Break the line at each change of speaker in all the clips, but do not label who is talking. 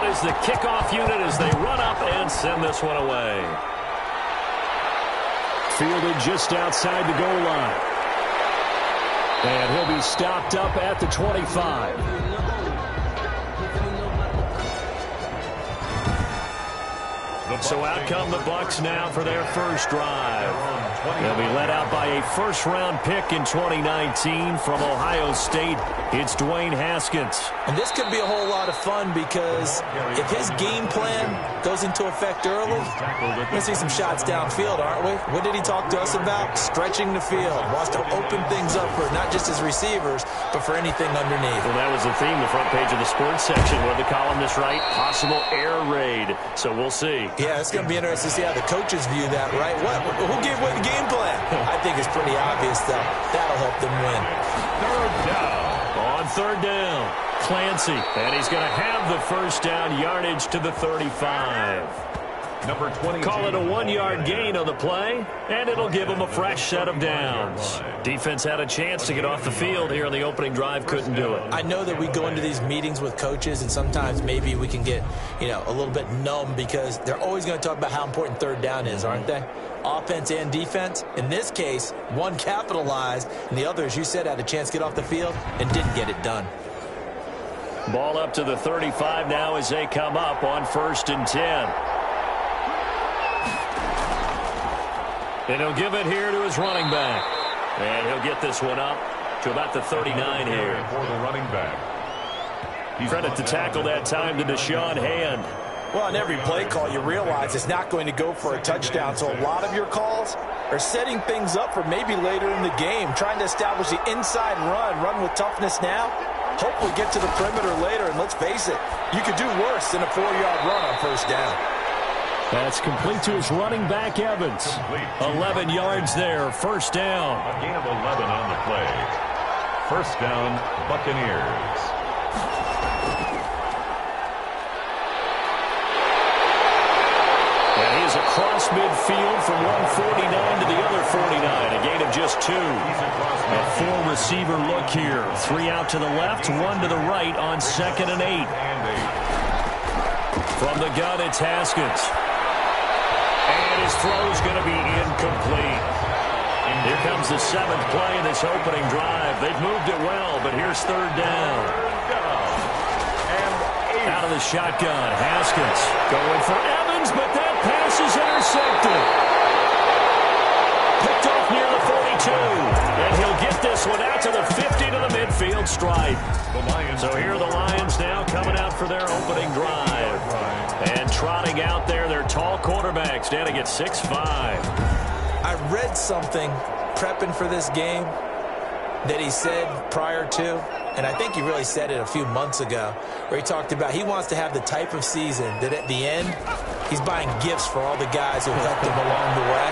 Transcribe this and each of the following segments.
out is the kickoff unit as they run up and send this one away. Fielded just outside the goal line. And he'll be stopped up at the 25. So out come the Bucs now for their first drive. They'll be led out by a first-round pick in 2019 from Ohio State. It's Dwayne Haskins.
And this could be a whole lot of fun because if his game plan goes into effect early, we're going to see some shots downfield, aren't we? What did he talk to us about? Stretching the field. Wants to open things up for not just his receivers, but for anything underneath.
Well, that was the theme, the front page of the sports section. What did the columnist write? Possible air raid. So we'll see.
Yeah, it's going to be interesting to see how the coaches view that, right? Who gave away the game plan? I think it's pretty obvious, though. That'll help them win.
Third down. On third down, Clancy. And he's going to have the first down, yardage to the 35. Number 20. Call it a 1-yard gain on the play, and it'll give them a fresh set of downs. Defense had a chance to get off the field here on the opening drive, couldn't do it.
I know that we go into these meetings with coaches, and sometimes maybe we can get, a little bit numb because they're always going to talk about how important third down is, aren't they? Offense and defense. In this case, one capitalized, and the other, as you said, had a chance to get off the field and didn't get it done.
Ball up to the 35 now as they come up on 1st and 10. And he'll give it here to his running back. And he'll get this one up to about the 39 here.
For the running back.
Credit to tackle that time to Deshaun Hand.
Well, on every play call, you realize it's not going to go for a touchdown. So a lot of your calls are setting things up for maybe later in the game, trying to establish the inside run with toughness now. Hopefully get to the perimeter later, and let's face it, you could do worse than a 4-yard run on first down.
That's complete to his running back, Evans. 11 yards there, first down.
A gain of 11 on the play. First down, Buccaneers.
And he is across midfield from 149 to the other 49, a gain of just 2. A 4-receiver look here. 3 out to the left, 1 to the right on 2nd and 8. From the gun, it's Haskins. And his throw is going to be incomplete. Here comes the 7th play in this opening drive. They've moved it well, but here's third down. Out of the shotgun, Haskins going for Evans, but that pass is intercepted. Picked off near the 42. And he'll get this one out to the 50 to the midfield stripe. So here are the Lions now coming out for their opening drive. And trotting out there, their tall quarterback standing at 6'5".
I read something prepping for this game that he said prior to, and I think he really said it a few months ago, where he talked about he wants to have the type of season that at the end, he's buying gifts for all the guys who helped him along the way.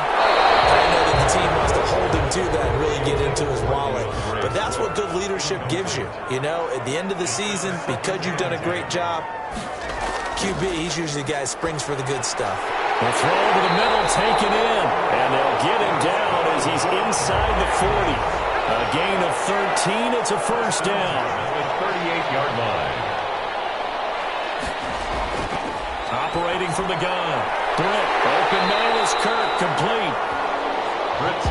And I know that the team wants to hold him to that and really get into his wallet. But that's what good leadership gives you. At the end of the season, because you've done a great job, QB, he's usually the guy that springs for the good stuff.
The throw over the middle, taken in, and they'll get him down as he's inside the 40. A gain of 13, it's a first down.
The 38-yard line.
Operating from the gun. Britt, open man is Kirk, complete.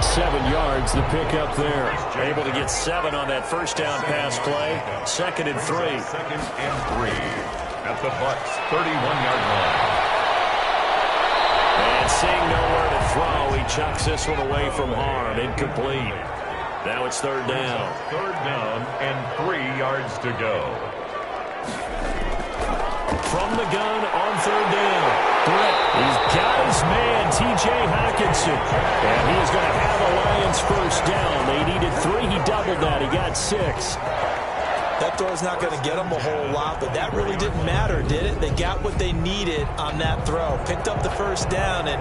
7 yards, the pickup there. Able to get 7 on that first down pass play. 2nd and 3.
2nd and 3. At the Bucs' 31-yard line.
And seeing nowhere to throw, he chucks this one away from harm. Incomplete. Now it's third down.
Third down and 3 yards to go.
From the gun on third down. Britt, he's got his man, T.J. Hockenson. And he is going to have a Lions first down. They needed 3. He doubled that. He got 6.
That throw's not going to get them a whole lot, but that really didn't matter, did it? They got what they needed on that throw. Picked up the first down, and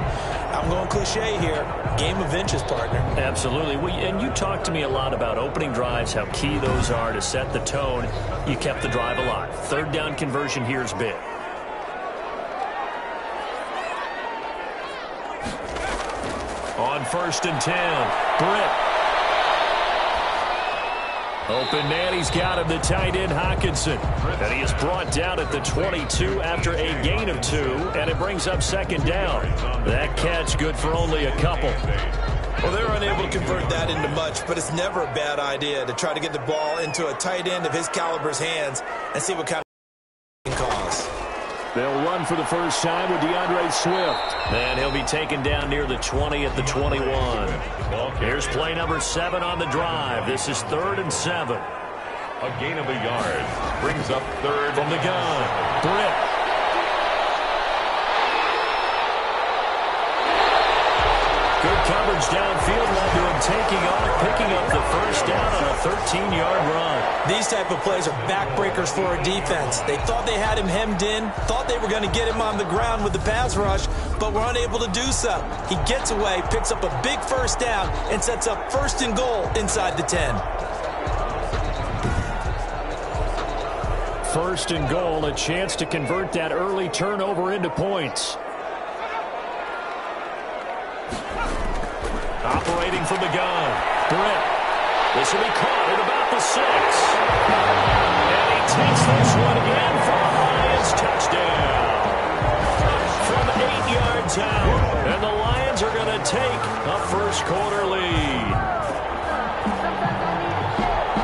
I'm going cliche here. Game of inches, partner.
Absolutely. And you talked to me a lot about opening drives, how key those are to set the tone. You kept the drive alive. Third down conversion here is big. On 1st and 10, Britt. Open man, he's got him, the tight end Hawkinson. And he is brought down at the 22 after a gain of 2, and it brings up second down. That catch good for only a couple.
Well, they're unable to convert that into much, but it's never a bad idea to try to get the ball into a tight end of his caliber's hands and see what kind of cause.
They'll run for the first time with DeAndre Swift. And he'll be taken down near the 20 at the 21. Here's play number 7 on the drive. This is 3rd and 7.
A gain of a yard brings up 3rd
from the gun. Britt. Good coverage downfield led to him taking off, picking up the first down on a 13-yard run.
These type of plays are backbreakers for a defense. They thought they had him hemmed in, thought they were going to get him on the ground with the pass rush, but were unable to do so. He gets away, picks up a big first down, and sets up 1st and goal inside the 10.
1st and goal, a chance to convert that early turnover into points. Operating from the gun. Britt. This will be caught at about the 6. And he takes this one in for a Lions touchdown. From 8 yards out. And the Lions are going to take a first-quarter lead.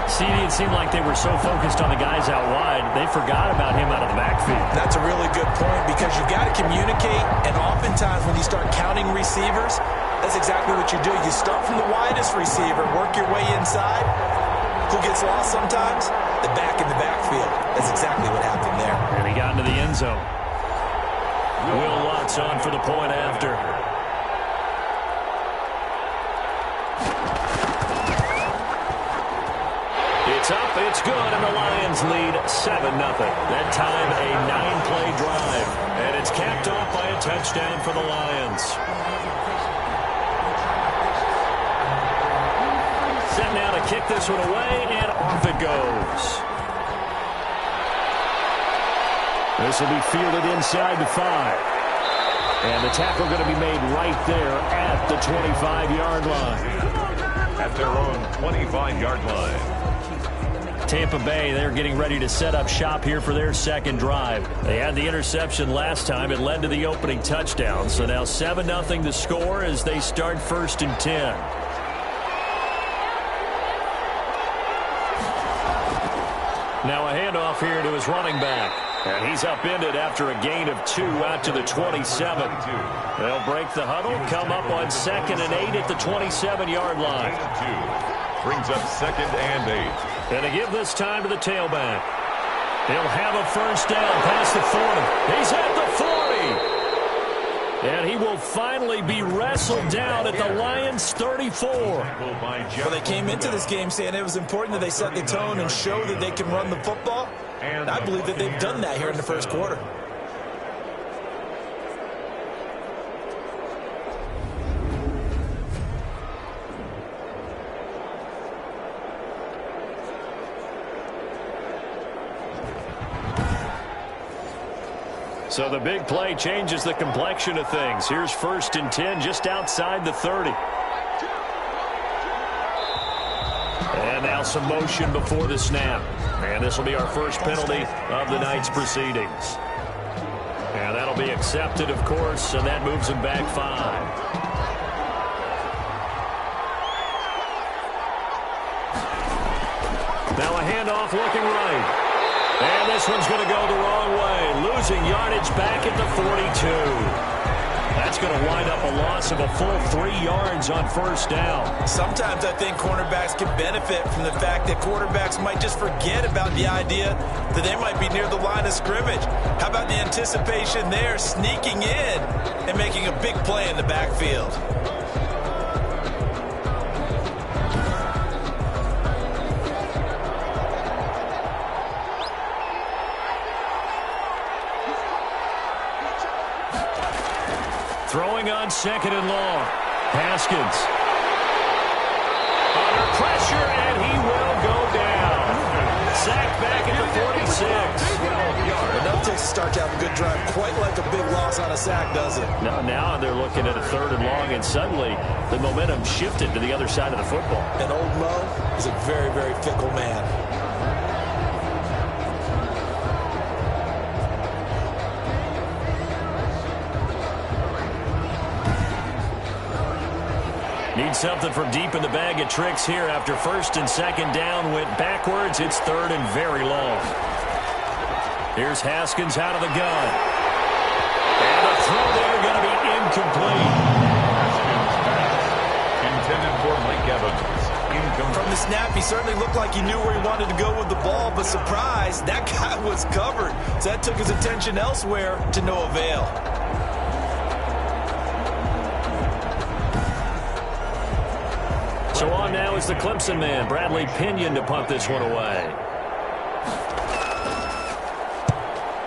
See, it seemed like they were so focused on the guys out wide, they forgot about him out of the backfield.
That's a really good point because you've got to communicate, and oftentimes when you start counting receivers, that's exactly what you do. You start from the widest receiver, work your way inside. Who gets lost sometimes? The back in the backfield. That's exactly what happened there.
And he got into the end zone. Will Lutz on for the point after. It's up, it's good, and the Lions lead 7-0. That time a 9-play drive. And it's capped off by a touchdown for the Lions. Set now to kick this one away, and off it goes. This will be fielded inside the 5. And the tackle going to be made right there at the 25-yard line.
At their own 25-yard line.
Tampa Bay, they're getting ready to set up shop here for their second drive. They had the interception last time. It led to the opening touchdown. So now 7-0 the score as they start 1st and 10. Now a handoff here to his running back. And he's upended after a gain of 2 out to the 27. They'll break the huddle, come up on 2nd and 8 at the 27-yard line.
Brings up 2nd and 8.
And to give this time to the tailback. He'll have a first down past the 40. He's at the 40. And he will finally be wrestled down at the Lions' 34.
Well, they came into this game saying it was important that they set the tone and show that they can run the football. And I believe that they've done that here in the first quarter.
So the big play changes the complexion of things. Here's 1st and 10 just outside the 30. And now some motion before the snap. And this will be our first penalty of the night's proceedings. And that'll be accepted, of course, and that moves him back 5. Now a handoff looking right. And this one's going to go the wrong way. Losing yardage back at the 42. That's going to wind up a loss of a full 3 yards on first down.
Sometimes I think cornerbacks can benefit from the fact that quarterbacks might just forget about the idea that they might be near the line of scrimmage. How about the anticipation there, sneaking in and making a big play in the backfield?
Throwing on 2nd and long. Haskins. Under pressure, and he will go down. back at the 46.
Enough takes to start to have a good drive, quite like a big loss on a a sack, does it?
No, now they're looking at a 3rd and long, and suddenly the momentum shifted to the other side of the football.
And old Mo is a very, very fickle man.
Need something from deep in the bag of tricks here after 1st and 2nd down went backwards. It's 3rd and very long. Here's Haskins out of the gun. And the throw there going to be incomplete.
Intended for Mike Evans. Incomplete.
From the snap, he certainly looked like he knew where he wanted to go with the ball, but surprise, that guy was covered. So that took his attention elsewhere to no avail.
So on now is the Clemson man, Bradley Pinion, to punt this one away.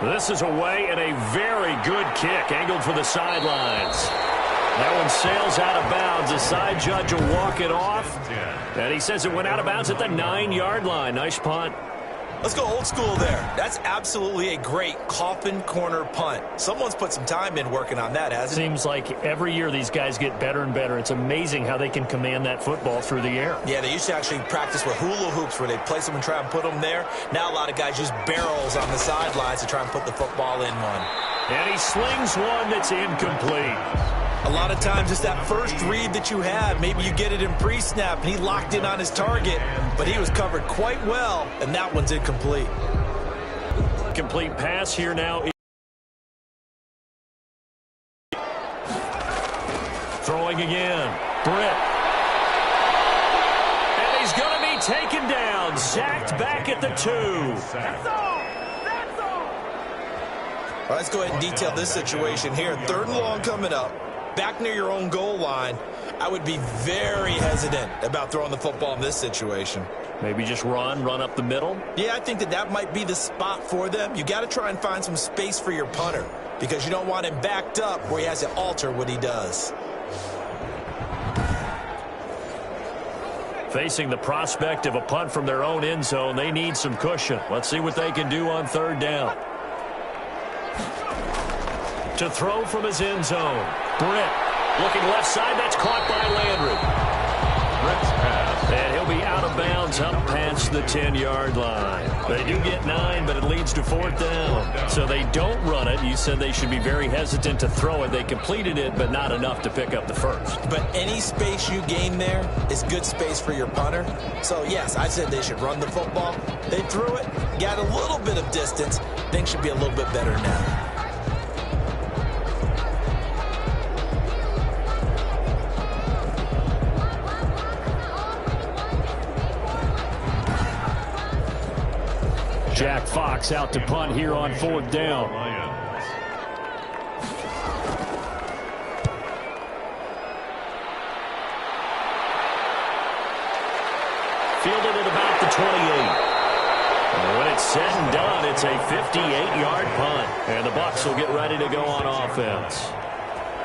This is away, and a very good kick, angled for the sidelines. That one sails out of bounds. The side judge will walk it off, and he says it went out of bounds at the 9-yard line. Nice punt.
Let's go old school there. That's absolutely a great coffin corner punt. Someone's put some time in working on that, hasn't it?
Seems like every year these guys get better and better. It's amazing how they can command that football through the air.
Yeah, they used to actually practice with hula hoops where they'd place them and try and put them there. Now a lot of guys use barrels on the sidelines to try and put the football in one.
And he slings one that's incomplete.
A lot of times it's that first read that you have. Maybe you get it in pre-snap, and he locked in on his target, but he was covered quite well, and that one's incomplete.
Complete pass here now. Throwing again. Britt. And he's going to be taken down. Sacked back at the 2.
All right, let's go ahead and detail this situation here. 3rd and long coming up. Back near your own goal line, I would be very hesitant about throwing the football in this situation.
Maybe just run up the middle?
Yeah, I think that might be the spot for them. You got to try and find some space for your punter because you don't want him backed up where he has to alter what he does.
Facing the prospect of a punt from their own end zone, they need some cushion. Let's see what they can do on 3rd down. To throw from his end zone. Britt looking left side. That's caught by Landry.
Britt's pass.
And he'll be out of bounds up past the 10-yard line. They do get 9, but it leads to 4th down. So they don't run it. You said they should be very hesitant to throw it. They completed it, but not enough to pick up the 1st.
But any space you gain there is good space for your punter. So, yes, I said they should run the football. They threw it, got a little bit of distance. Things should be a little bit better now.
Jack Fox out to punt here on 4th down. Fielded at about the 28. And when it's said and done, it's a 58-yard punt. And the Bucs will get ready to go on offense.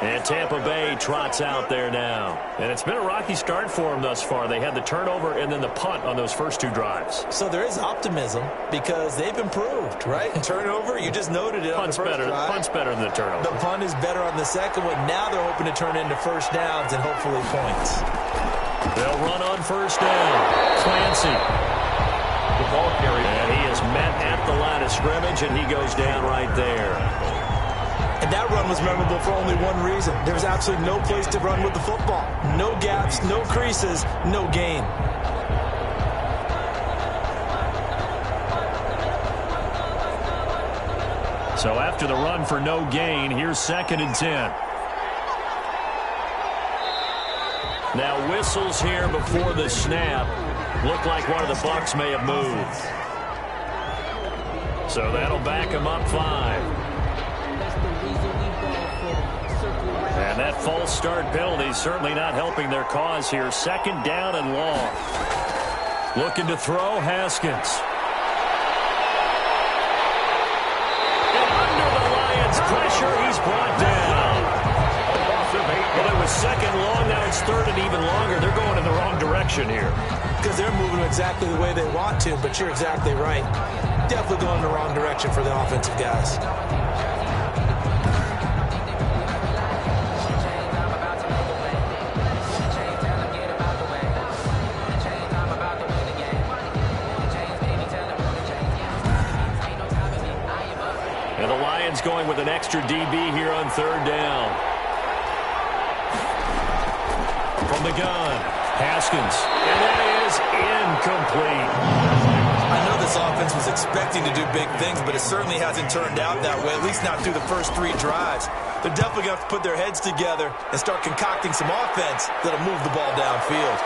And Tampa Bay trots out there now. And it's been a rocky start for them thus far. They had the turnover and then the punt on those first 2 drives.
So there is optimism because they've improved, right? Turnover, you just noted it on the first drive.
Punt's better than the turnover.
The punt is better on the second one. Now they're hoping to turn into 1st downs and hopefully points.
They'll run on 1st down. Clancy.
The ball carried.
And he is met at the line of scrimmage, and he goes down right there.
And that run was memorable for only one reason. There's absolutely no place to run with the football. No gaps, no creases, no gain.
So after the run for no gain, here's 2nd and 10. Now whistles here before the snap. Looked like one of the Bucs may have moved. So that'll back him up 5. And that false start penalty certainly not helping their cause here. 2nd down and long. Looking to throw, Haskins. And under the Lions' pressure, he's brought down. Well, it was 2nd long, now it's 3rd and even longer. They're going in the wrong direction here.
Because they're moving exactly the way they want to, but you're exactly right. Definitely going in the wrong direction for the offensive guys.
And the Lions going with an extra DB here on third down. From the gun, Haskins. And that is incomplete.
I know this offense was expecting to do big things, but it certainly hasn't turned out that way, at least not through the first 3 drives. They're definitely going to have to put their heads together and start concocting some offense that'll move the ball downfield.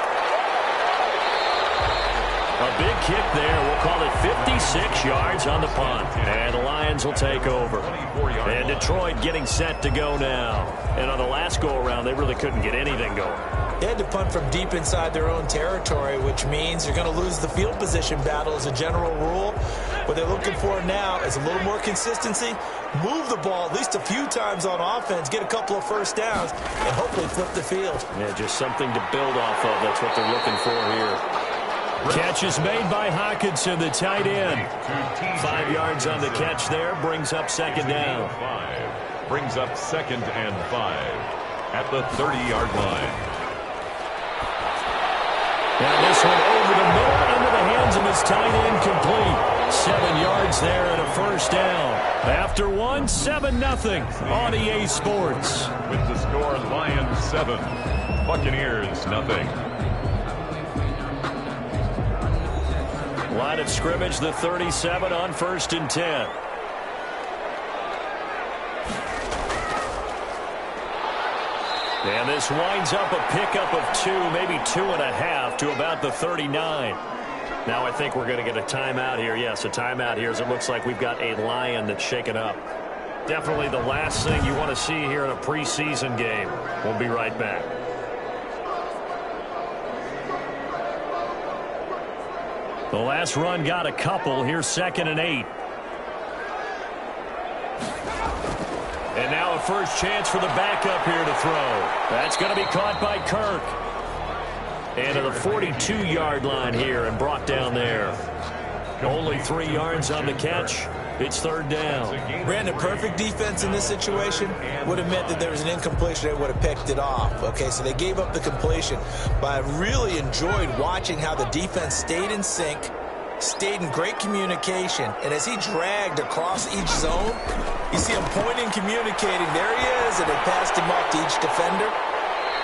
A big kick there. We'll call it 56 yards on the punt. And the Lions will take over. And Detroit getting set to go now. And on the last go-around, they really couldn't get anything going.
They had to punt from deep inside their own territory, which means you're going to lose the field position battle as a general rule. What they're looking for now is a little more consistency, move the ball at least a few times on offense, get a couple of first downs, and hopefully flip the field.
Yeah, just something to build off of. That's what they're looking for here. Catch is made by Hawkinson, the tight end. 5 yards on the catch there, brings up second down.
Brings up 2nd and 5 at the 30-yard line.
And this one over the middle into the hands of his tight end, complete. 7 yards there and a first down. After one, 7-0 on EA Sports.
With the score, Lions 7, Buccaneers 0.
Line of scrimmage, the 37 on 1st and 10. And this winds up a pickup of 2, maybe 2.5 to about the 39. Now I think we're going to get a timeout here. Yes, a timeout here as it looks like we've got a Lion that's shaken up. Definitely the last thing you want to see here in a preseason game. We'll be right back. The last run got a couple. Here's 2nd and 8. And now a first chance for the backup here to throw. That's going to be caught by Kirk. And to the 42-yard line here and brought down there. Only 3 yards on the catch. It's third down.
Brandon, perfect defense in this situation would have meant that there was an incompletion. They would have picked it off. Okay, so they gave up the completion. But I really enjoyed watching how the defense stayed in sync, stayed in great communication. And as he dragged across each zone, you see him pointing, communicating. There he is, and they passed him off to each defender.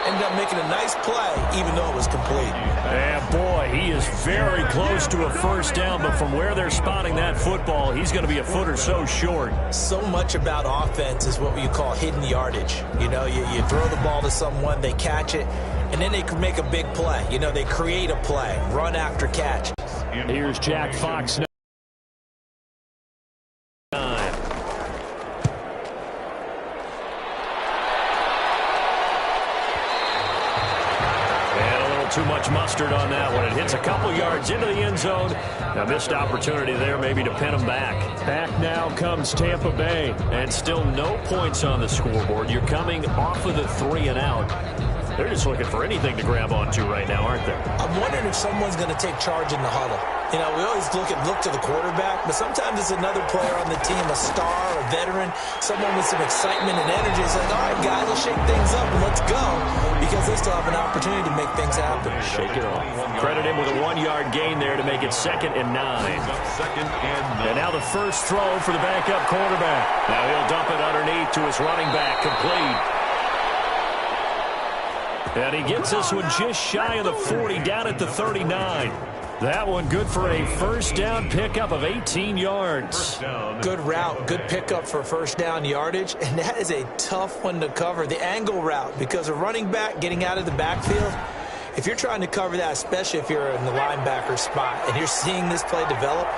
Ended up making a nice play, even though it was complete.
Yeah, boy, he is very close to a first down, but from where they're spotting that football, he's going to be a foot or so short.
So much about offense is what you call hidden yardage. You know, you throw the ball to someone, they catch it, and then they can make a big play. You know, they create a play, run after catch.
Here's Jack Fox. Too much mustard on that one. It hits a couple yards into the end zone. A missed opportunity there maybe to pin them back. Back now comes Tampa Bay. And still no points on the scoreboard. You're coming off of the 3 and out. They're just looking for anything to grab onto right now, aren't they?
I'm wondering if someone's going to take charge in the huddle. You know, we always look to the quarterback, but sometimes it's another player on the team, a star, a veteran, someone with some excitement and energy. It's like, all right, guys, let's shake things up and let's go, because they still have an opportunity to make things happen.
Shake it off. Credit him with a 1-yard gain there to make it 2nd and 9. And now the first throw for the backup quarterback. Now he'll dump it underneath to his running back, complete. And he gets this one just shy of the 40, down at the 39. That one good for a first down pickup of 18 yards.
Good route, good pickup for first down yardage, and that is a tough one to cover. The angle route, because a running back getting out of the backfield, if you're trying to cover that, especially if you're in the linebacker spot and you're seeing this play develop,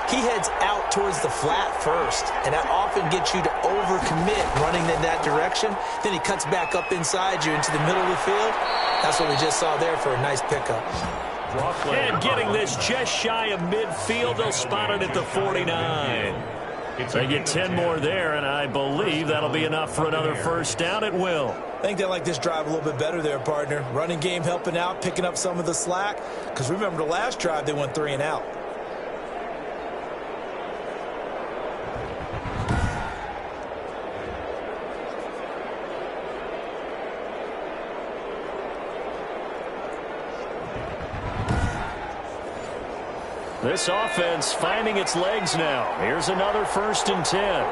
he heads out towards the flat first, and that often gets you to overcommit running in that direction. Then he cuts back up inside you into the middle of the field. That's what we just saw there for a nice pickup.
And getting this just shy of midfield, they'll spot it at the 49. They get 10 more there, and I believe that'll be enough for another first down. It will.
I think they like this drive a little bit better there, partner. Running game helping out, picking up some of the slack. Because remember the last drive, they went 3 and out.
This offense finding its legs now. Here's another 1st and 10.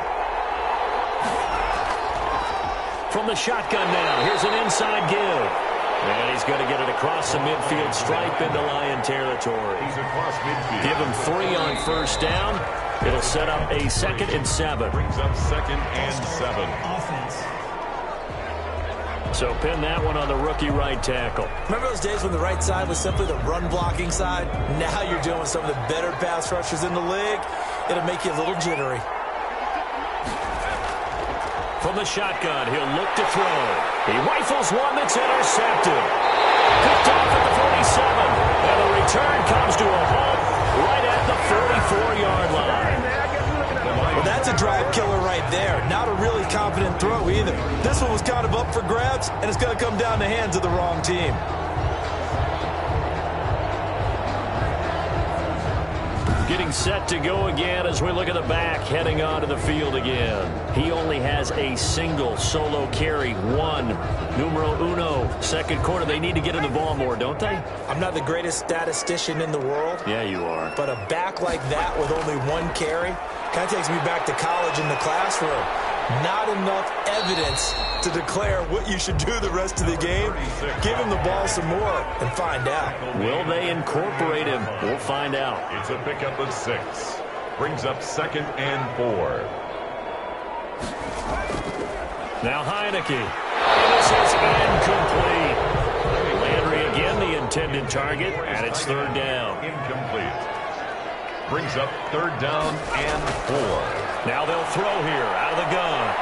From the shotgun now, here's an inside give. And he's going to get it across the midfield stripe into Lion territory.
He's across midfield.
Give him 3 on first down. It'll set up a 2nd and 7.
Brings up 2nd and 7.
Offense.
So pin that one on the rookie right tackle.
Remember those days when the right side was simply the run-blocking side? Now you're dealing with some of the better pass rushers in the league. It'll make you a little jittery.
From the shotgun, he'll look to throw. He rifles one that's intercepted. Picked off at the 47. And the return comes to a halt right at the 44-yard line.
Well, that's a drive killer right there. Not a really confident throw either. This one was kind of up for grabs, and it's going to come down the hands of the wrong team.
Getting set to go again as we look at the back, heading onto the field again. He only has a single solo carry, 1, numero uno, 2nd quarter. They need to get in the ball more, don't they?
I'm not the greatest statistician in the world.
Yeah, you are.
But a back like that with only 1 carry kind of takes me back to college in the classroom. Not enough evidence to declare what you should do the rest of the game. Give him the ball some more and find out.
Will they incorporate him? We'll find out.
It's a pickup of 6. Brings up 2nd and 4.
Now Heineke. This is incomplete. Landry again, the intended target, and it's 3rd down.
Incomplete. Brings up 3rd down and 4.
Now they'll throw here out of the gun.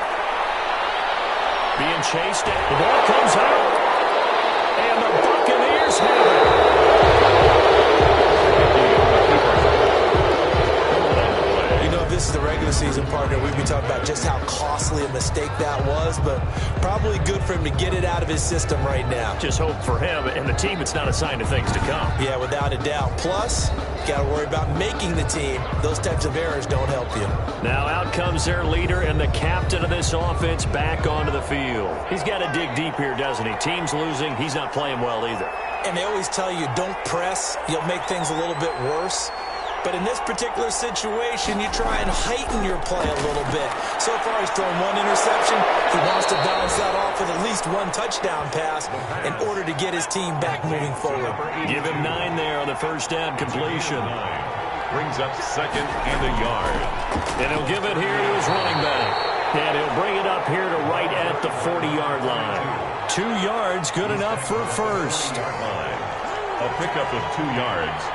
Being chased. The ball comes out. And the Buccaneers have it.
You know, if this is the regular season, partner, we'd be talking about just how costly a mistake that was, but probably good for him to get it out of his system right now.
Just hope for him and the team it's not a sign of things to come.
Yeah, without a doubt. Plus, got to worry about making the team. Those types of errors don't help you.
Now out comes their leader and the captain of this offense back onto the field. He's got to dig deep here, doesn't he? Team's losing. He's not playing well either.
And they always tell you, don't press. You'll make things a little bit worse. But in this particular situation, you try and heighten your play a little bit. So far, he's thrown 1 interception. He wants to balance that off with at least 1 touchdown pass in order to get his team back moving forward.
Give him 9 there on the first down completion.
Brings up 2nd and a yard.
And he'll give it here to his running back. And he'll bring it up here to right at the 40-yard line. 2 yards, good enough for a first.
A pickup of 2 yards.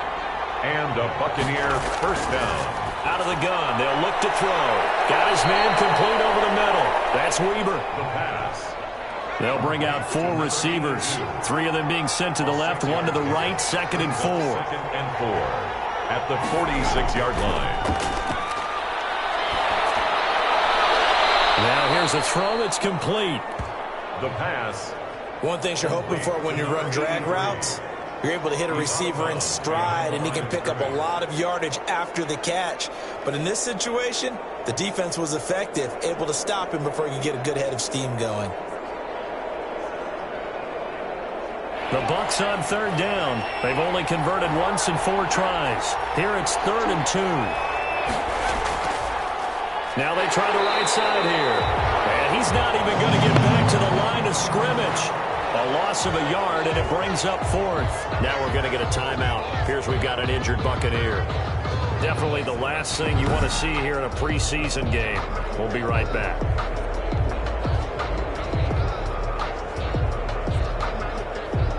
And a Buccaneer first down.
Out of the gun, they'll look to throw. Got his man complete over the middle. That's Weber.
The pass.
They'll bring out 4 receivers. 3 of them being sent to the left, 1 to the right, 2nd and 4.
2nd and 4 at the 46-yard line.
Now here's a throw that's complete.
The pass.
One thing you're hoping for when you run drag routes, you're able to hit a receiver in stride, and he can pick up a lot of yardage after the catch. But in this situation, the defense was effective, able to stop him before he could get a good head of steam going.
The Bucs on 3rd down. They've only converted once in 4 tries. Here it's 3rd and 2. Now they try the right side here. And he's not even going to get back to the line of scrimmage. A loss of a yard, and it brings up 4th. Now we're going to get a timeout. Here's we've got an injured Buccaneer. Definitely the last thing you want to see here in a preseason game. We'll be right back.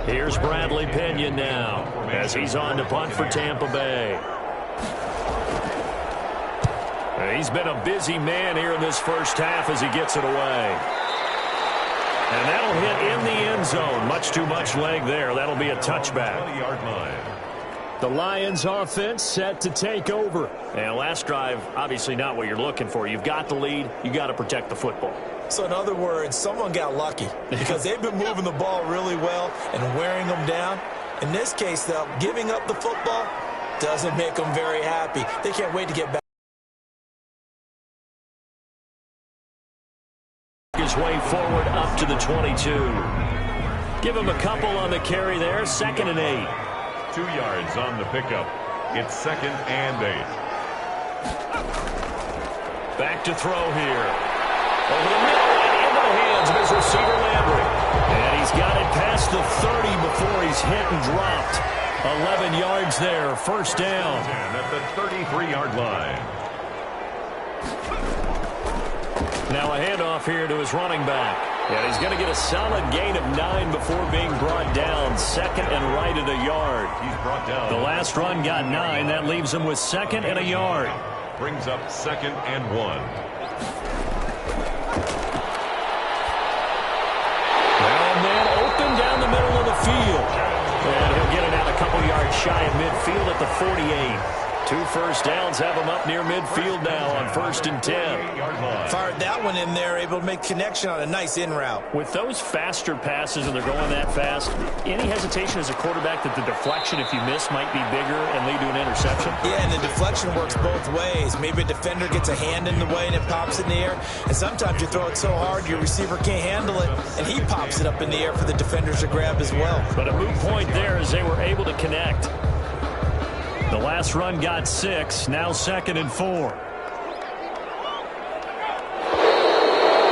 Here's Bradley Pinion now as he's on to punt for Tampa Bay. He's been a busy man here in this first half as he gets it away. And that'll hit in the end zone. Much too much leg there. That'll be a touchback.
20-yard line.
The Lions offense set to take over. And last drive, obviously not what you're looking for. You've got the lead. You got to protect the football.
So in other words, someone got lucky because they've been moving the ball really well and wearing them down. In this case, though, giving up the football doesn't make them very happy. They can't wait to get back.
His way forward up to the 22. Give him a couple on the carry there. 2nd and 8.
2 yards on the pickup. It's 2nd and 8.
Back to throw here. Over the middle and into the hands of his receiver, Landry. And he's got it past the 30 before he's hit and dropped. 11 yards there, first down.
At the 33-yard line.
Now a handoff here to his running back. And he's going to get a solid gain of 9 before being brought down. Second and right at a yard.
He's brought down.
The last run got 9. That leaves him with second and a yard.
Brings up second and 1.
Now a man open down the middle of the field. And he'll get it out a couple yards shy of midfield at the 48. 2 first downs have him up near midfield now on 1st and 10.
Fired that one in there, able to make connection on a nice in route.
With those faster passes and they're going that fast, any hesitation as a quarterback that the deflection, if you miss, might be bigger and lead to an interception?
Yeah, and the deflection works both ways. Maybe a defender gets a hand in the way and it pops in the air. And sometimes you throw it so hard your receiver can't handle it, and he pops it up in the air for the defenders to grab as well.
But a moot point there as they were able to connect. The last run got 6, now 2nd and 4.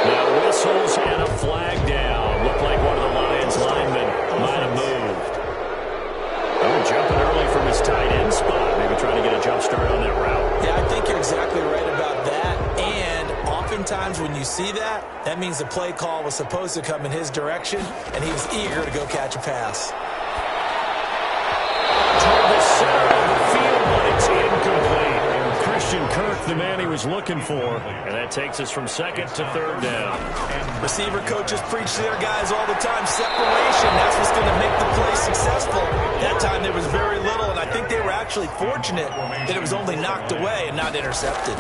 Now whistles and a flag down. Looked like one of the Lions linemen might have moved. Oh, jumping early from his tight end spot. Maybe trying to get a jump start on that route.
Yeah, I think you're exactly right about that. And oftentimes when you see that, that means the play call was supposed to come in his direction, and he was eager to go catch a pass.
Toward the center of the field, but it's incomplete. Christian Kirk, the man he was looking for. And that takes us from 2nd to 3rd down.
Receiver coaches preach to their guys all the time. Separation, that's what's going to make the play successful. That time there was very little, and I think they were actually fortunate that it was only knocked away and not intercepted.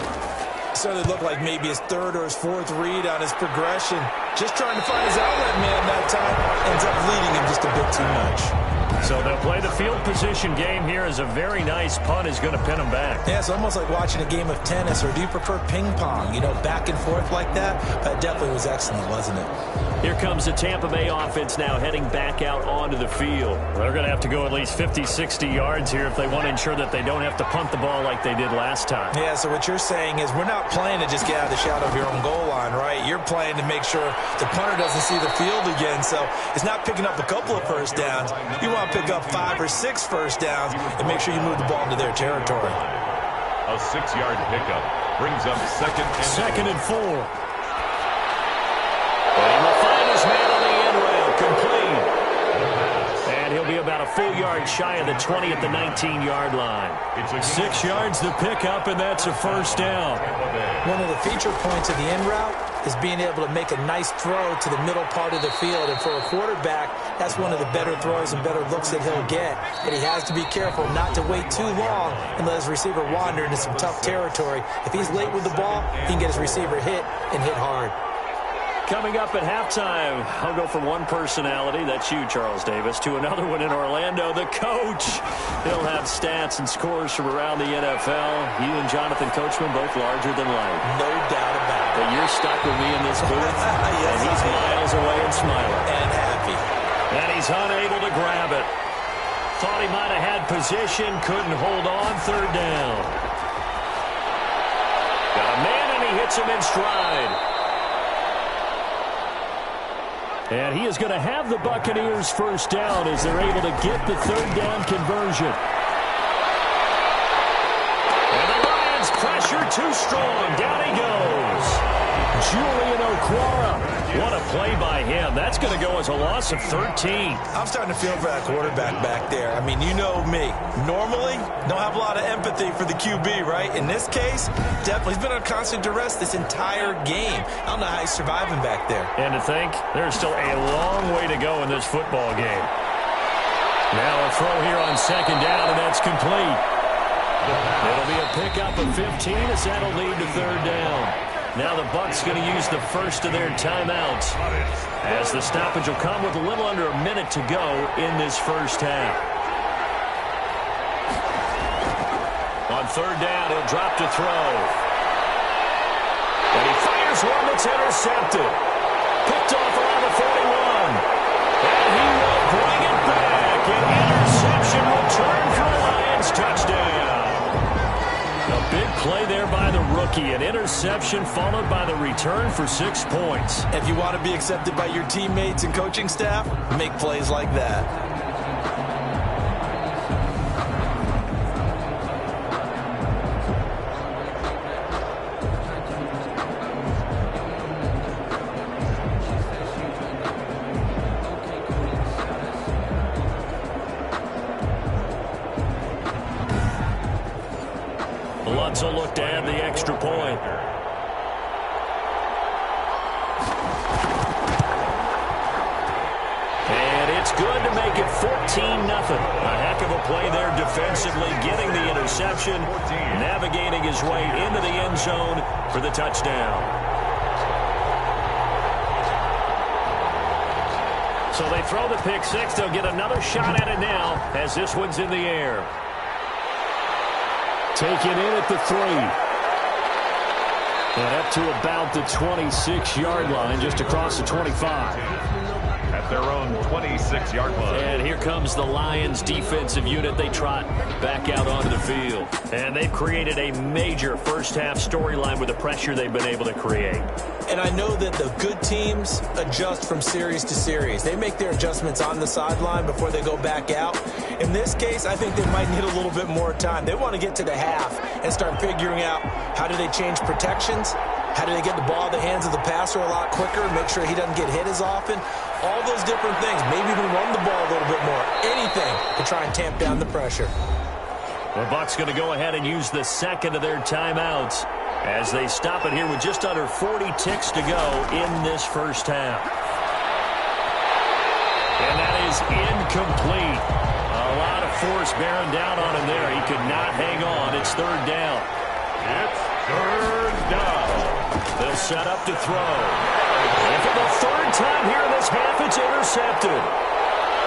So it looked like maybe his 3rd or his 4th read on his progression. Just trying to find his outlet man that time. Ends up leading him just a bit too much.
So they'll play the field position game here as a very nice punt is going to pin them back.
Yeah, it's almost like watching a game of tennis, or do you prefer ping pong? You know, back and forth like that? That definitely was excellent, wasn't it?
Here comes the Tampa Bay offense now heading back out onto the field. They're going to have to go at least 50, 60 yards here if they want to ensure that they don't have to punt the ball like they did last time.
Yeah, so what you're saying is we're not playing to just get out of the shadow of your own goal line, right? You're playing to make sure the punter doesn't see the field again. So it's not picking up a couple of first downs. You want to pick up 5 or 6 first downs and make sure you move the ball into their territory.
A 6-yard pickup brings up second and
4. And he will find his man on the end rail, complete. And he'll be about a full yard shy of the 20 at the 19-yard line. 6 yards the pickup, and that's a first down.
One of the feature points of the in route is being able to make a nice throw to the middle part of the field. And for a quarterback, that's one of the better throws and better looks that he'll get. But he has to be careful not to wait too long and let his receiver wander into some tough territory. If he's late with the ball, he can get his receiver hit and hit hard.
Coming up at halftime, I'll go from one personality, that's you, Charles Davis, to another one in Orlando, the coach. He'll have stats and scores from around the NFL. You and Jonathan Coachman both larger than life.
No doubt about it.
But you're stuck with me in this booth,
Yes,
and he's miles away and smiling.
And happy.
And he's unable to grab it. Thought he might have had position, couldn't hold on, 3rd down. Got a man, and he hits him in stride. And he is going to have the Buccaneers first down as they're able to get the 3rd down conversion. And the Lions pressure too strong. Down he goes. Julian Okwara. What a play by him. That's going to go as a loss of 13.
I'm starting to feel for that quarterback back there. I mean, you know me. Normally, don't have a lot of empathy for the QB, right? In this case, definitely. He's been under constant duress this entire game. I don't know how he's surviving back there.
And to think, there's still a long way to go in this football game. Now a throw here on 2nd down, and that's complete. It'll be a pickup of 15 as that'll lead to 3rd down. Now the Bucs going to use the first of their timeouts as the stoppage will come with a little under a minute to go in this first half. On 3rd down, he'll drop to throw. And he fires one that's intercepted. Picked off around the 41. And he will bring it back. An interception return for the Lions. Touchdown. A big play there by the rookie. rookie. An interception followed by the return for 6 points.
If you want to be accepted by your teammates and coaching staff, make plays like that.
Lutz will look to add the extra point. And it's good to make it 14-0. A heck of a play there defensively, getting the interception, navigating his way into the end zone for the touchdown. So they throw the pick six. They'll get another shot at it now as this one's in the air. Taken in at the 3. And up to about the 26-yard line, just across the 25.
At their own 26-yard line.
And here comes the Lions defensive unit. They trot back out onto the field. And they've created a major first-half storyline with the pressure they've been able to create.
And I know that the good teams adjust from series to series. They make their adjustments on the sideline before they go back out. In this case, I think they might need a little bit more time. They want to get to the half and start figuring out how do they change protections, how do they get the ball in the hands of the passer a lot quicker, make sure he doesn't get hit as often. All those different things. Maybe even run the ball a little bit more. Anything to try and tamp down the pressure.
The Bucs going to go ahead and use the second of their timeouts as they stop it here with just under 40 ticks to go in this first half. And that is incomplete. A lot of force bearing down on him there. He could not hang on. It's third down.
It's third down.
They'll set up to throw. And for the third time here in this half, it's intercepted.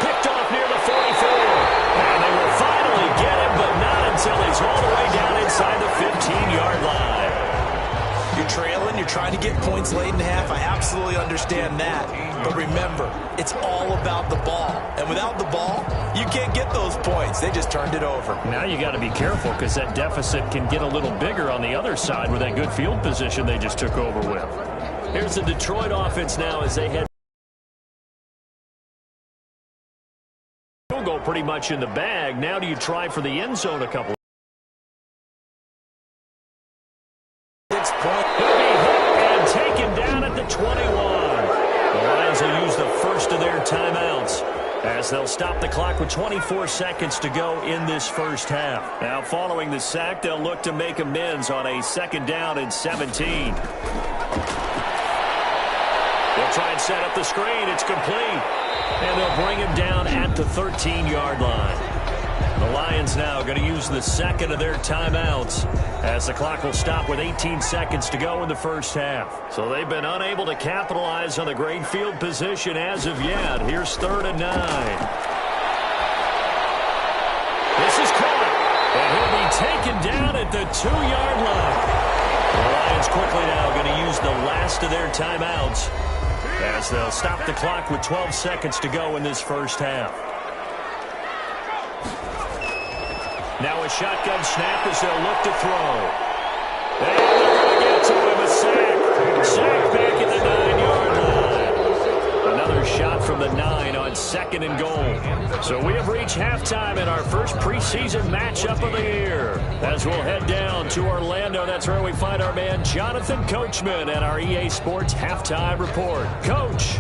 Picked off near the 44. And they will finally get him, but not until he's all the way down inside the 15-yard line.
You're trailing, you're trying to get points late in half. I absolutely understand that. But remember, it's all about the ball. And without the ball, you can't get those points. They just turned it over.
Now you got to be careful because that deficit can get a little bigger on the other side with that good field position they just took over with. Here's the Detroit offense now as they head. Field goal pretty much in the bag. Now do you try for the end zone a couple? He'll be hit and taken down at the 21. The Lions will use the first of their timeouts as they'll stop the clock with 24 seconds to go in this first half. Now following the sack, they'll look to make amends on a second down and 17. They'll try and set up the screen. It's complete. And they'll bring him down at the 13-yard line. The Lions now going to use the second of their timeouts as the clock will stop with 18 seconds to go in the first half. So they've been unable to capitalize on the great field position as of yet. Here's 3rd and 9. This is caught, and he'll be taken down at the 2-yard line. The Lions quickly now going to use the last of their timeouts as they'll stop the clock with 12 seconds to go in this first half. Now a shotgun snap as they'll look to throw. And they're going to get to him, a sack. Sack back at the 9-yard line. Another shot from the 9 on 2nd and goal. So we have reached halftime in our first preseason matchup of the year. As we'll head down to Orlando, that's where we find our man Jonathan Coachman and our EA Sports Halftime Report. Coach.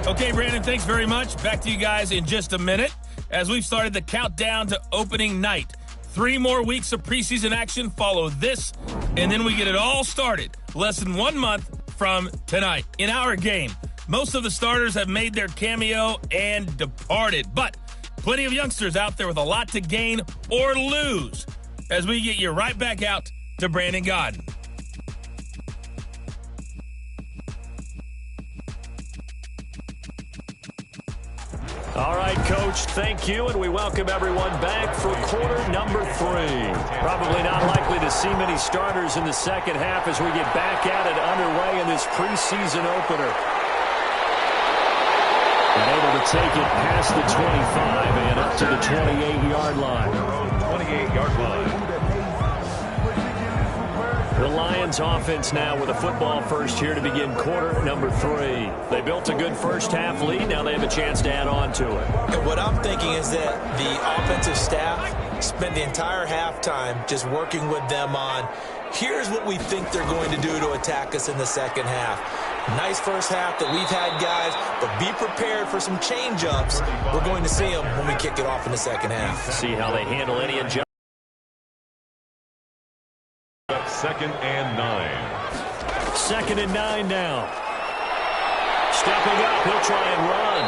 Okay, Brandon, thanks very much. Back to you guys in just a minute as we've started the countdown to opening night. 3 more weeks of preseason action follow this, and then we get it all started less than 1 month from tonight. In our game, most of the starters have made their cameo and departed, but plenty of youngsters out there with a lot to gain or lose as we get you right back out to Brandon Godden.
All right, Coach, thank you, and we welcome everyone back for quarter number 3. Probably not likely to see many starters in the second half as we get back at it underway in this preseason opener. And able to take it past the 25 and up to the 28-yard line.
28-yard line.
The Lions offense now with a football first here to begin quarter number 3. They built a good first half lead. Now they have a chance to add on to it.
And what I'm thinking is that the offensive staff spent the entire halftime just working with them on, here's what we think they're going to do to attack us in the second half. Nice first half that we've had, guys, but be prepared for some change-ups. We're going to see them when we kick it off in the second half.
See how they handle any adjustments.
Second and 9.
Second and 9 now. Stepping up, he'll try and run.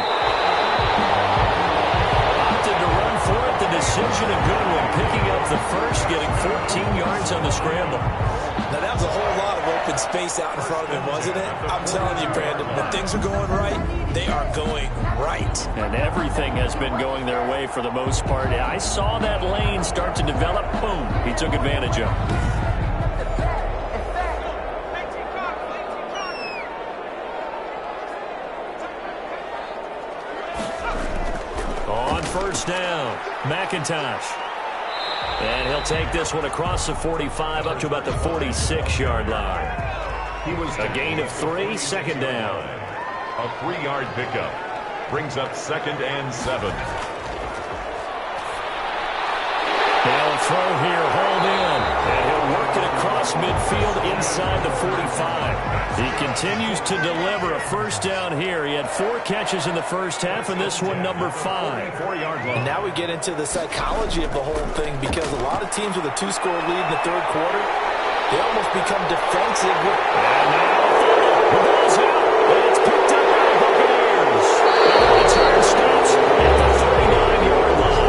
Opted to run for it. The decision a good one. Picking up the first, getting 14 yards on the scramble.
Now, that was a whole lot of open space out in front of him, wasn't it? I'm telling you, Brandon, when things are going right, they are going right.
And everything has been going their way for the most part. I saw that lane start to develop. Boom. He took advantage of it. First down, McIntosh. And he'll take this one across the 45 up to about the 46-yard line.
He was
a gain of 3, second down.
A 3-yard pickup brings up second and 7.
They'll throw here, hold in, and he'll work it across midfield inside the 45. He continues to deliver a first down here. He had 4 catches in the first half, and this one number 5.
4-yard line.
And now we get into the psychology of the whole thing, because a lot of teams with a 2-score lead in the third quarter, they almost become defensive.
And now the ball's out, and it's picked up by the Buccaneers. And the return stops at the 39-yard line.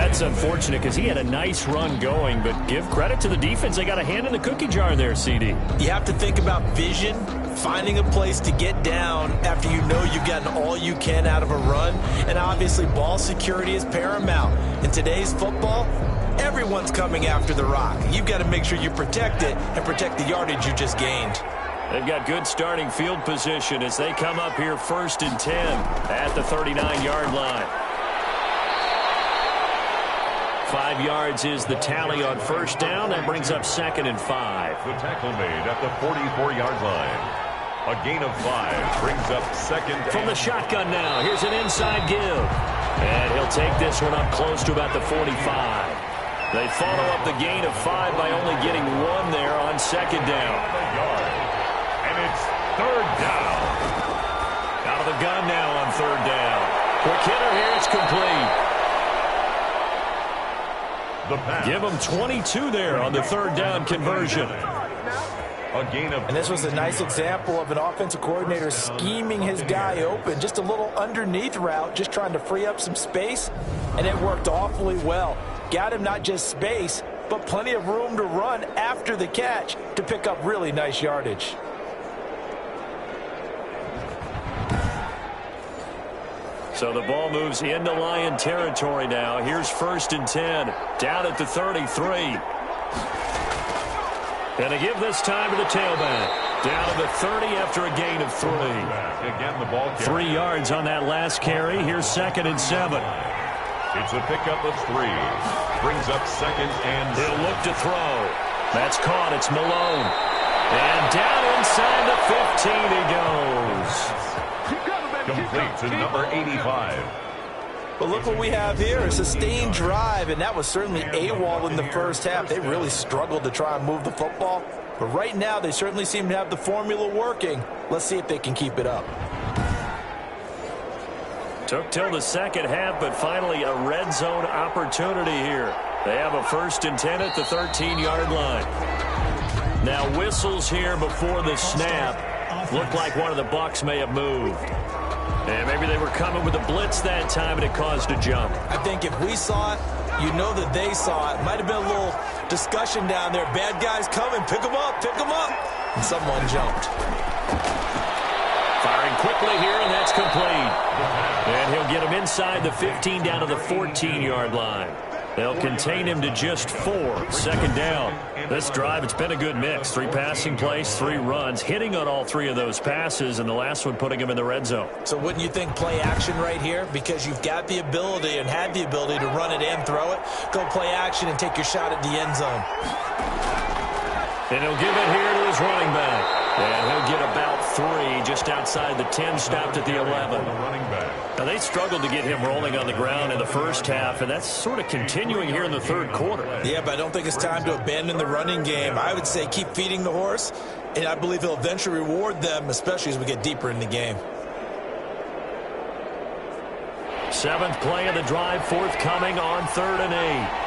That's unfortunate because he had a nice run going, but give credit to the defense. They got a hand in the cookie jar there, CD.
You have to think about vision, finding a place to get down after you know you've gotten all you can out of a run, and obviously ball security is paramount. In today's football, everyone's coming after the rock. You've got to make sure you protect it and protect the yardage you just gained.
They've got good starting field position as they come up here first and 10 at the 39-yard line. 5 yards is the tally on first down. That brings up second and 5.
The tackle made at the 44-yard line. A gain of 5 brings up second.
From the shotgun now, here's an inside give. And he'll take this one up close to about the 45. They follow up the gain of 5 by only getting 1 there on second down.
And it's third down.
Out of the gun now on third down. Quick hitter here, it's complete. Give them 22 there on the third down conversion.
A gain of.
And this was a nice example of an offensive coordinator scheming his guy open. Just a little underneath route, just trying to free up some space, and it worked awfully well. Got him not just space, but plenty of room to run after the catch to pick up really nice yardage.
So the ball moves into Lion territory now. Here's first and 10, down at the 33. And to give this time to the tailback. Down to the 30 after a gain of 3.
Again, the ball carry.
3 yards on that last carry. Here's second and 7.
It's a pickup of 3. Brings up second and 7.
He'll look to throw. That's caught. It's Malone. And down inside the 15 he goes.
Complete to number 85.
But look what we have here, a sustained drive, and that was certainly AWOL in the first half. They really struggled to try and move the football. But right now, they certainly seem to have the formula working. Let's see if they can keep it up.
Took till the second half, but finally a red zone opportunity here. They have a first and 10 at the 13-yard line. Now whistles here before the snap. Looked like one of the Bucs may have moved. And maybe they were coming with a blitz that time, and it caused a jump.
I think if we saw it, you know that they saw it. Might have been a little discussion down there. Bad guys coming. Pick them up. Pick them up. And someone jumped.
Firing quickly here, and that's complete. And he'll get him inside the 15 down to the 14-yard line. They'll contain him to just 4. Second down. This drive, it's been a good mix. 3 passing plays, 3 runs, hitting on all 3 of those passes, and the last one putting him in the red zone.
So wouldn't you think play action right here? Because you've got the ability and had the ability to run it and throw it. Go play action and take your shot at the end zone.
And he'll give it here to his running back. And he'll get about 3 just outside the 10, stopped at the 11. Now, they struggled to get him rolling on the ground in the first half, and that's sort of continuing here in the third quarter.
Yeah, but I don't think it's time to abandon the running game. I would say keep feeding the horse, and I believe he'll eventually reward them, especially as we get deeper in the game.
7th play of the drive, forthcoming on 3rd and 8.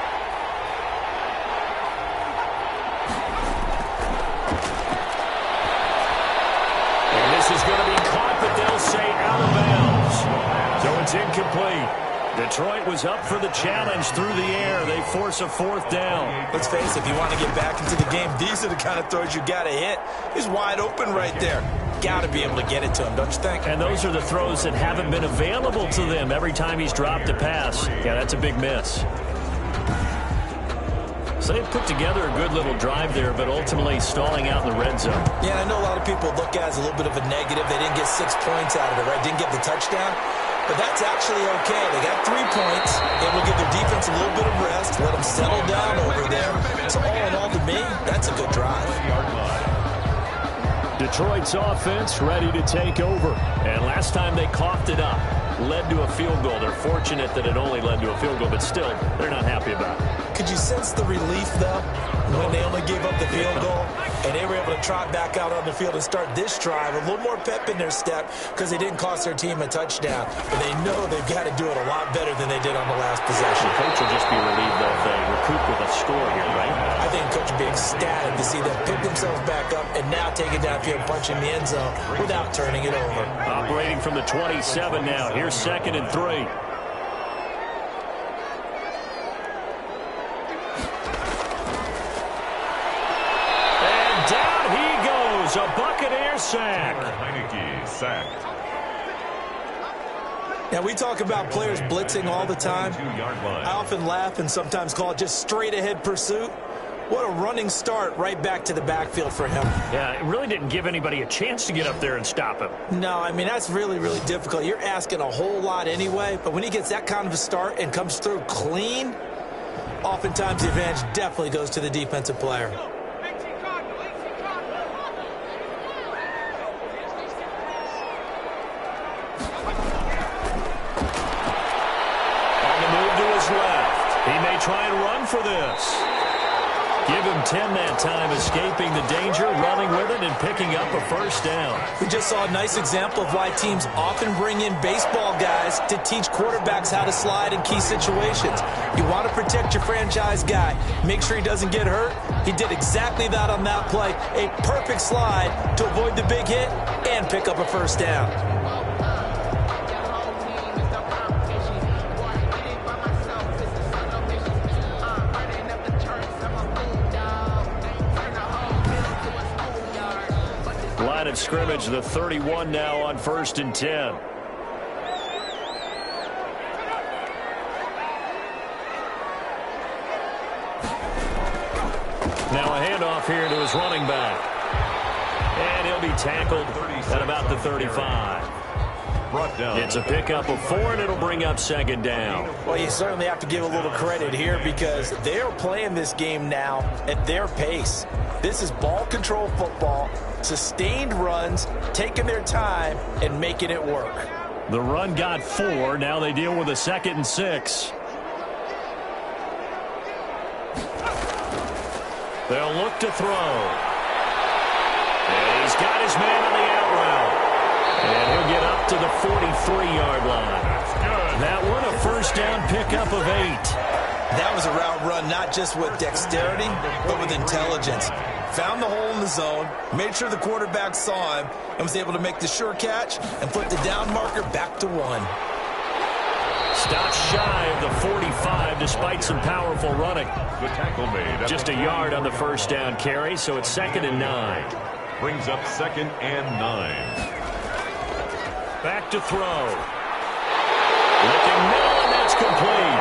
This is going to be caught, but they'll say out of bounds. So it's incomplete. Detroit was up for the challenge through the air. They force a 4th down.
Let's face it, if you want to get back into the game, these are the kind of throws you got to hit. He's wide open right there. Got to be able to get it to him, don't you think?
And those are the throws that haven't been available to them every time he's dropped a pass. Yeah, that's a big miss. So they put together a good little drive there, but ultimately stalling out in the red zone.
Yeah, and I know a lot of people look at it as a little bit of a negative. They didn't get 6 points out of it, right? Didn't get the touchdown. But that's actually okay. They got 3 points. Able to give their defense a little bit of rest, let them settle down over there. So all in all, to me, that's a good drive.
Detroit's offense ready to take over. And last time they coughed it up, led to a field goal. They're fortunate that it only led to a field goal, but still, they're not happy about it.
Could you sense the relief, though, when they only gave up the field goal and they were able to trot back out on the field and start this drive? A little more pep in their step because they didn't cost their team a touchdown. But they know they've got to do it a lot better than they did on the last possession.
The coach will just be relieved that they recoup with a score here, right?
I think the coach would be ecstatic to see them pick themselves back up and now take it downfield, punching the end zone without turning it over.
Operating from the 27 now. Here's 2nd and 3. A Buccaneer sack.
Heineke sacked.
Now, we talk about players blitzing all the time. I often laugh and sometimes call it just straight-ahead pursuit. What a running start right back to the backfield for him.
Yeah, it really didn't give anybody a chance to get up there and stop him.
No, I mean, that's really, really difficult. You're asking a whole lot anyway, but when he gets that kind of a start and comes through clean, oftentimes the advantage definitely goes to the defensive player.
He may try and run for this. Give him 10 that time, escaping the danger, running with it, and picking up a 1st down.
We just saw a nice example of why teams often bring in baseball guys to teach quarterbacks how to slide in key situations. You want to protect your franchise guy. Make sure he doesn't get hurt. He did exactly that on that play. A perfect slide to avoid the big hit and pick up a 1st down.
Line of scrimmage, the 31 now on 1st and 10. Now a handoff here to his running back. And he'll be tackled at about the 35.
Brought down.
It's a pickup of 4, and it'll bring up 2nd down.
Well, you certainly have to give a little credit here because they're playing this game now at their pace. This is ball control football, sustained runs, taking their time, and making it work.
The run got 4. Now they deal with a 2nd and 6. They'll look to throw. And he's got his man on the out route. And he'll get up to the 43-yard line. That one a 1st down pickup of 8.
That was a route run not just with dexterity, but with intelligence. Found the hole in the zone, made sure the quarterback saw him, and was able to make the sure catch and put the down marker back to 1.
Stopped shy of the 45 despite some powerful running.
The tackle made.
Just a yard on the 1st down carry, so it's 2nd and 9.
Brings up 2nd and 9.
Back to throw. Looking middle, and that's complete.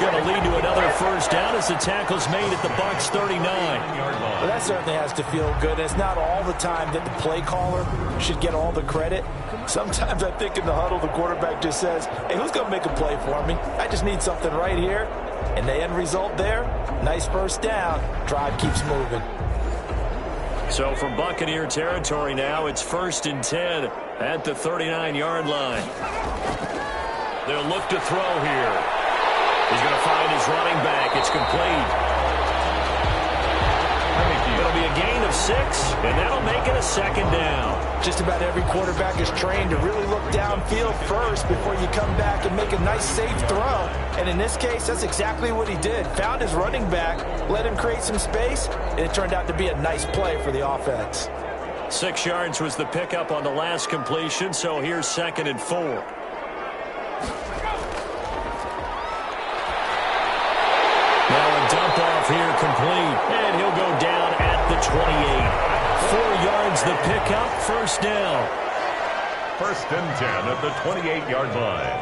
going to lead to another first down as the tackle's made at the Bucs 39.
Well, that certainly has to feel good. It's not all the time that the play caller should get all the credit. Sometimes I think in the huddle, the quarterback just says, hey, who's going to make a play for me? I just need something right here. And the end result there, nice first down. Drive keeps moving.
So from Buccaneer territory now, it's 1st and 10 at the 39-yard line. They'll look to throw here. He's going to find his running back. It's complete. It'll be a gain of 6, and that'll make it a 2nd down.
Just about every quarterback is trained to really look downfield first before you come back and make a nice, safe throw. And in this case, that's exactly what he did. Found his running back, let him create some space, and it turned out to be a nice play for the offense.
6 yards was the pickup on the last completion, so here's 2nd and 4. Now a dump off here complete, and he'll go down at the 28. 4 yards the pickup, first down.
1st and 10 at the 28-yard line.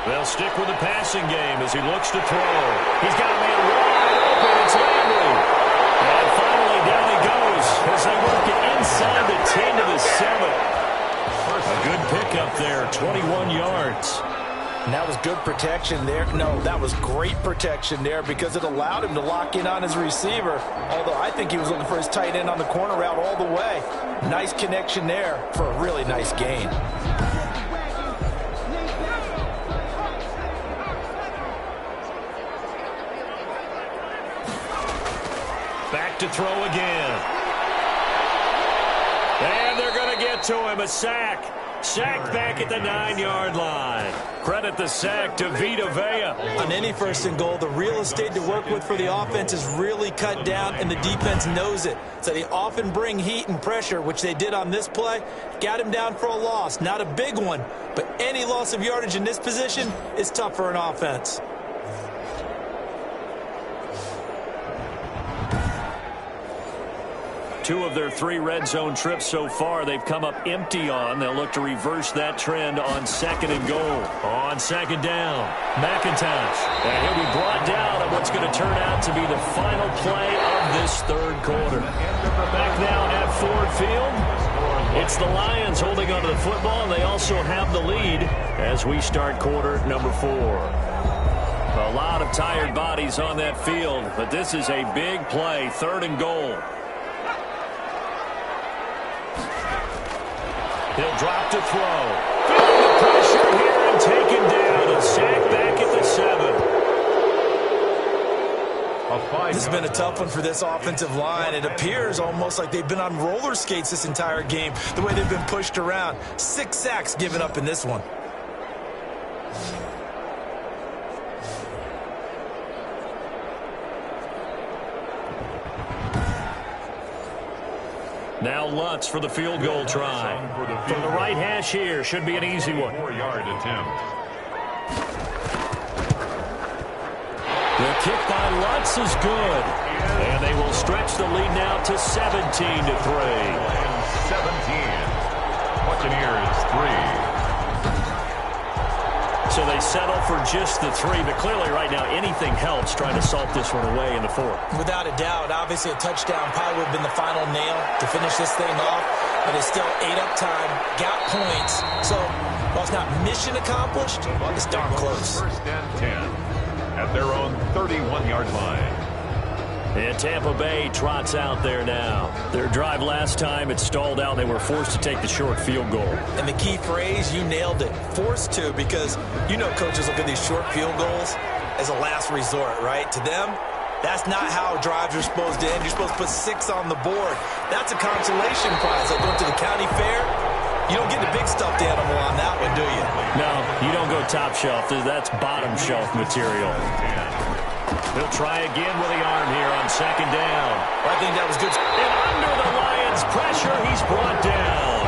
They'll stick with the passing game as he looks to throw. He's got a man wide open. It's Landry. And finally down he goes as they work it inside the 10 to the 7. A good pickup there, 21 yards.
And that was good protection there. No, that was great protection there because it allowed him to lock in on his receiver. Although I think he was looking for his tight end on the corner route all the way. Nice connection there for a really nice gain.
Back to throw again. And they're going to get to him. A sack. Sacked back at the 9-yard line. Credit the sack to Vita Vea.
On any 1st and goal, the real estate to work with for the offense is really cut down, and the defense knows it. So they often bring heat and pressure, which they did on this play. Got him down for a loss. Not a big one, but any loss of yardage in this position is tough for an offense.
Two of their 3 red zone trips so far they've come up empty on. They'll look to reverse that trend on 2nd and goal. On 2nd down, McIntosh. And he'll be brought down on what's going to turn out to be the final play of this 3rd quarter. Back now at Ford Field. It's the Lions holding onto the football, and they also have the lead as we start quarter number 4. A lot of tired bodies on that field, but this is a big play, 3rd and goal. He'll drop to throw. Feeling the pressure here and taken down. And sacked back at the 7.
This has been a tough one for this offensive line. It appears almost like they've been on roller skates this entire game, the way they've been pushed around. 6 sacks given up in this one.
Now Lutz for the field goal try. From the right hash here, should be an easy one.
4-yard attempt.
The kick by Lutz is good. And they will stretch the lead now to 17-3.
17. Buccaneers 3.
So they settle for just the 3, but clearly right now anything helps trying to salt this one away in the 4th.
Without a doubt, obviously a touchdown probably would have been the final nail to finish this thing off, but it's still ate up time, got points. So while it's not mission accomplished, it's darn close.
1st and 10 at their own 31-yard line.
And Tampa Bay trots out there now. Their drive last time, it stalled out. They were forced to take the short field goal.
And the key phrase, you nailed it, forced to, because you know coaches look at these short field goals as a last resort, right? To them, that's not how drives are supposed to end. You're supposed to put 6 on the board. That's a consolation prize. Like going to the county fair, you don't get the big stuffed animal on that one, do you?
No, you don't go top shelf. That's bottom shelf material. He'll try again with the arm here on 2nd down.
I think that was good.
And under the Lions' pressure, he's brought down.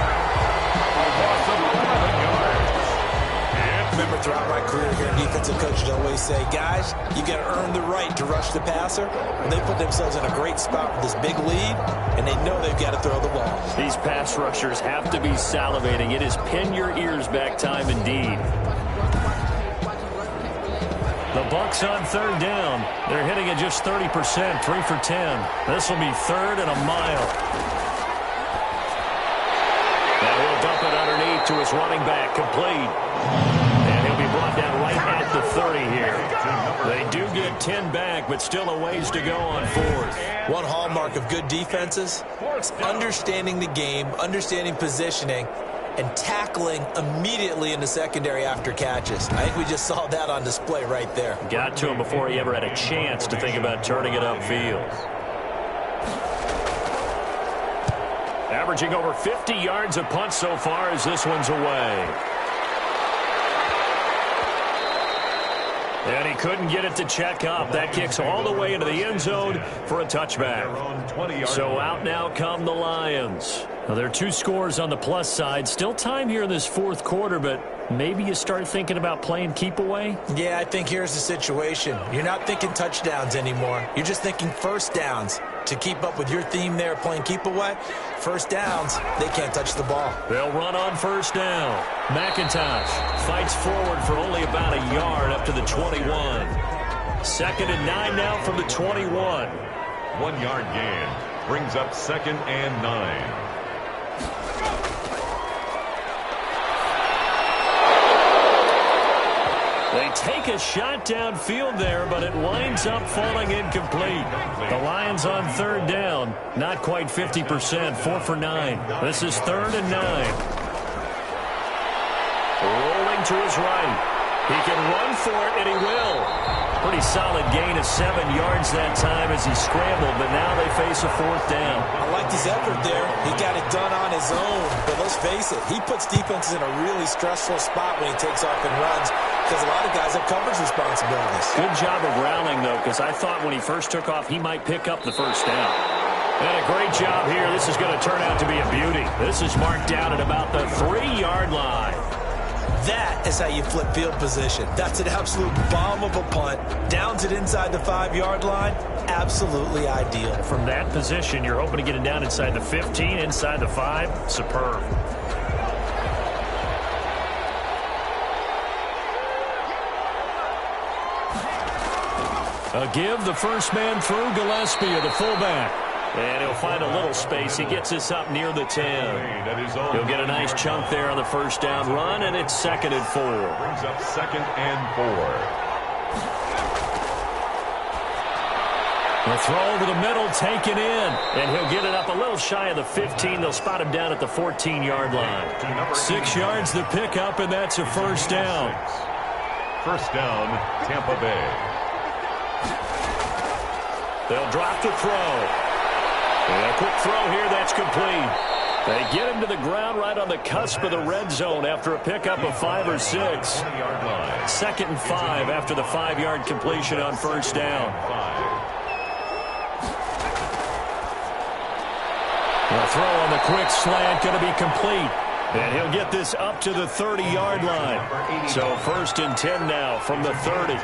A loss of 11 yards. It's been
remember throughout my career here, defensive coaches always say, guys, you got to earn the right to rush the passer. And they put themselves in a great spot with this big lead, and they know they've got to throw the ball.
These pass rushers have to be salivating. It is pin your ears back time indeed. The Bucs on third down. They're hitting at just 30%, 3 for 10. This will be third and a mile. And he'll dump it underneath to his running back, complete. And he'll be brought down right at the 30 here. They do get 10 back, but still a ways to go on fourth.
One hallmark of good defenses is understanding the game, understanding positioning, and tackling immediately in the secondary after catches. I think we just saw that on display right there.
Got to him before he ever had a chance to think about turning it upfield. Averaging over 50 yards a punt so far as this one's away. And he couldn't get it to check up. That kicks all the way into the end zone for a touchback. So out now come the Lions. Now, there are 2 scores on the plus side. Still time here in this fourth quarter, but maybe you start thinking about playing keep away?
Yeah, I think here's the situation. You're not thinking touchdowns anymore. You're just thinking first downs. To keep up with your theme there, playing keep away, first downs, they can't touch the ball.
They'll run on first down. McIntosh fights forward for only about a yard up to the 21. 2nd and 9 now from the 21.
1 yard gain brings up 2nd and 9.
They take a shot downfield there, but it winds up falling incomplete. The Lions on third down, not quite 50%, 4 for 9. This is 3rd and 9. Rolling to his right. He can run for it, and he will. Pretty solid gain of 7 yards that time as he scrambled, but now they face a 4th down.
I liked his effort there. He got it done on his own, but let's face it, he puts defenses in a really stressful spot when he takes off and runs because a lot of guys have coverage responsibilities.
Good job of rallying, though, because I thought when he first took off, he might pick up the first down. And a great job here. This is going to turn out to be a beauty. This is marked down at about the 3-yard line.
That is how you flip field position. That's an absolute bomb of a punt. Downs it inside the 5-yard line. Absolutely ideal.
From that position, you're hoping to get it down inside the 15, inside the 5. Superb. A give, the first man through, Gillespie, the fullback. And he'll find a little space. He gets this up near the 10. He'll get a nice chunk there on the first down run, and it's 2nd and 4.
Brings up 2nd and 4.
The throw over the middle, taken in, and he'll get it up a little shy of the 15. They'll spot him down at the 14-yard line. 6 yards the pickup, and that's a first down.
First down, Tampa Bay.
They'll drop the throw. And a quick throw here, that's complete. They get him to the ground right on the cusp of the red zone after a pickup of 5 or 6. 2nd and 5 after the 5-yard completion on first down. The throw on the quick slant going to be complete. And he'll get this up to the 30-yard line. So 1st and 10 now from the 30.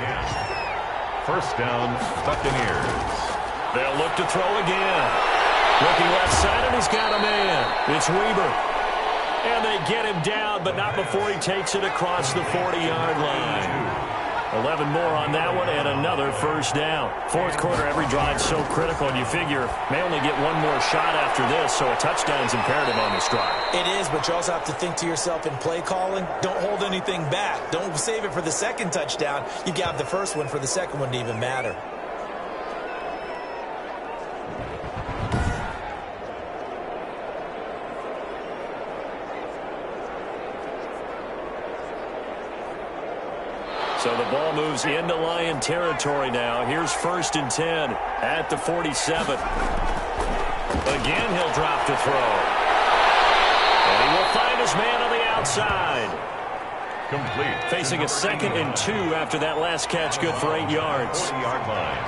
First down, Buccaneers.
They'll look to throw again. Looking left side, and he's got a man. It's Weber. And they get him down, but not before he takes it across the 40-yard line. 11 more on that one, and another first down. Fourth quarter, every drive so critical, and you figure may only get one more shot after this, so a touchdown's imperative on this drive.
It is, but you also have to think to yourself in play calling, don't hold anything back. Don't save it for the second touchdown. You got the first one for the second one to even matter.
So the ball moves into Lion territory now. Here's 1st and 10 at the 47. Again, he'll drop the throw. And he will find his man on the outside.
Complete.
Facing a 2nd and 2 after that last catch, good for 8 yards.
40-yard line.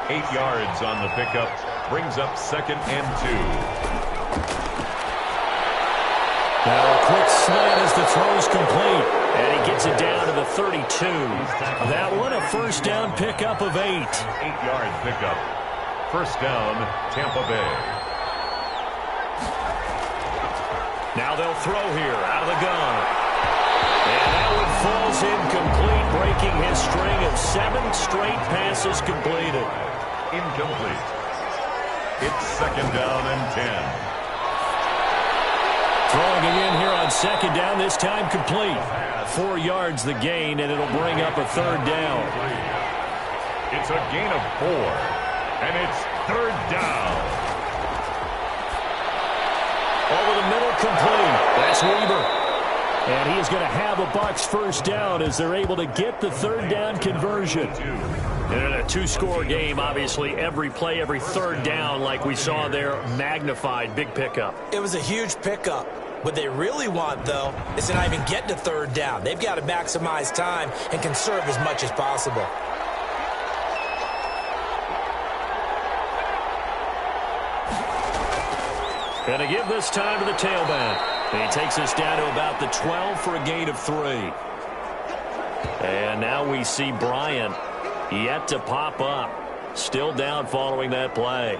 8 yards on the pickup. Brings up 2nd and 2.
Now a quick slant as the throw's complete. And he gets it down to the 32. That one a first down pickup of 8.
8-yard pickup. First down, Tampa Bay.
Now they'll throw here out of the gun. And that one falls incomplete, breaking his string of 7 straight passes completed.
Incomplete. It's second down and 10.
Throwing again here on second down, this time complete. 4 yards the gain, and it'll bring up a third down.
It's a gain of 4, and it's third down.
Over the middle, complete. That's Weaver. And he is going to have a Bucs first down as they're able to get the third down conversion. And in a 2-score game, obviously, every play, every third down, like we saw there, magnified. Big pickup.
It was a huge pickup. What they really want, though, is to not even get to third down. They've got to maximize time and conserve as much as possible.
Going to give this time to the tailback. He takes us down to about the 12 for a gain of 3. And now we see Bryant yet to pop up. Still down following that play.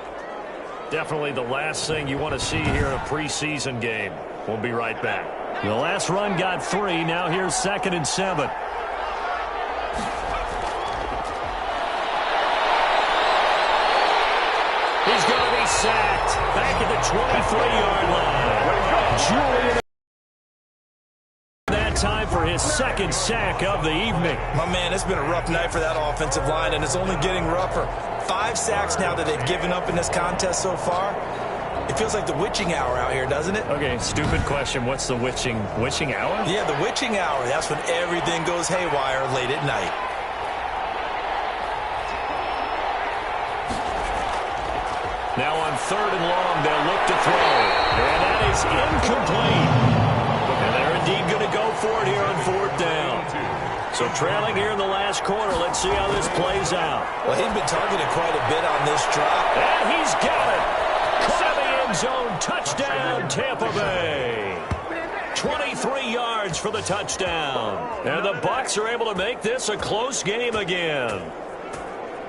Definitely the last thing you want to see here in a preseason game. We'll be right back. The last run got 3. Now here's 2nd and 7. He's going to be sacked. Back at the 23-yard line. Julian that time for his 2nd sack of the evening.
My man, it's been a rough night for that offensive line, and it's only getting rougher. 5 sacks now that they've given up in this contest so far. It feels like the witching hour out here, doesn't it?
Okay, stupid question. What's the witching hour?
Yeah, the witching hour. That's when everything goes haywire late at night.
Now on 3rd and long, they'll look to throw. And that is incomplete. And they're indeed going to go for it here on 4th down. So trailing here in the last quarter. Let's see how this plays out.
Well, he's been targeted quite a bit on this drop.
And he's got it. Caught in the end zone. Touchdown, Tampa Bay. 23 yards for the touchdown. And the Bucs are able to make this a close game again.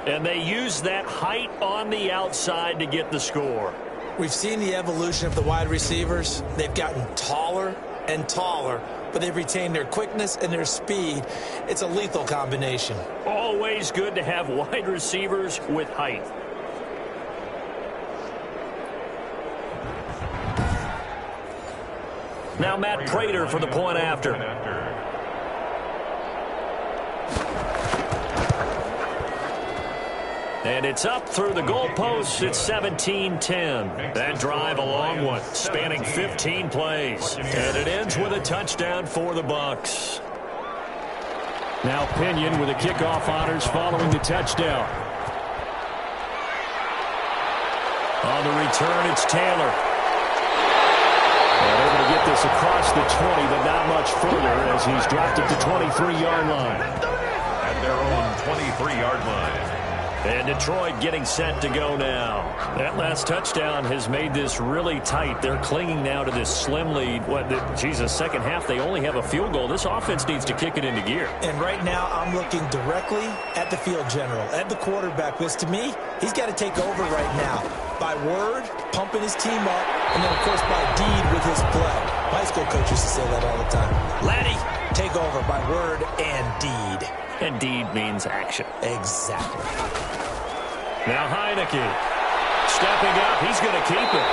And they use that height on the outside to get the score.
We've seen the evolution of the wide receivers. They've gotten taller and taller, but they've retained their quickness and their speed. It's a lethal combination.
Always good to have wide receivers with height. Now Matt Prater for the point after. And it's up through the goalposts. It's 17-10. That drive a long one, spanning 15 plays. And it ends with a touchdown for the Bucs. Now Pinion with the kickoff honors following the touchdown. On the return, it's Taylor. And able to get this across the 20, but not much further as he's dropped it to 23-yard line.
At their own 23-yard line.
And Detroit getting set to go now. That last touchdown has made this really tight. They're clinging now to this slim lead. Second half, they only have a field goal. This offense needs to kick it into gear.
And right now, I'm looking directly at the field general, at the quarterback, because to me, he's got to take over right now. By word, pumping his team up, and then, of course, by deed with his play. My high school coach used to say that all the time. Laddie, take over by word and deed.
And deed means action.
Exactly.
Now Heineke stepping up. He's going to keep it.